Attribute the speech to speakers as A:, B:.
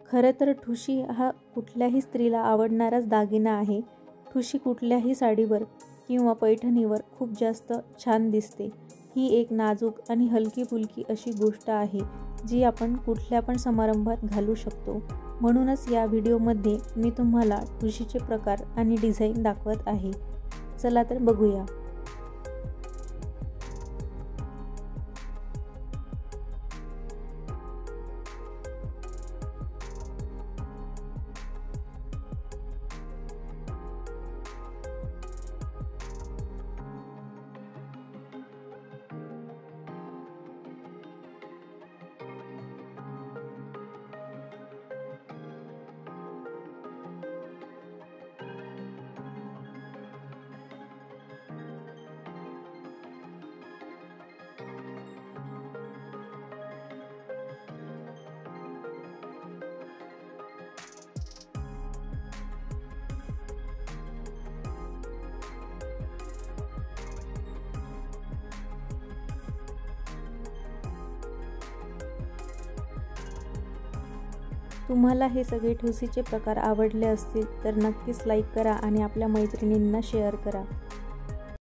A: खरं तर ठुशी हा कुठल्याही स्त्रीला आवडणाराच दागिना आहे. ठुशी कुठल्याही साडीवर किंवा पैठणीवर खूप जास्त छान दिसते. ही एक नाजूक आणि हलकी-फुलकी अशी गोष्ट आहे जी आपण कुठल्या पण समारंभात घालू शकतो. म्हणूनच या व्हिडिओमध्ये मी तुम्हाला ठुशीचे प्रकार आणि डिझाईन दाखवत आहे. चला तर बघूया. तुम्हाला हे सगळे ठुसीचे प्रकार आवडले असतील तर नक्कीच लाईक करा आणि आपल्या मैत्रिणींना शेअर करा.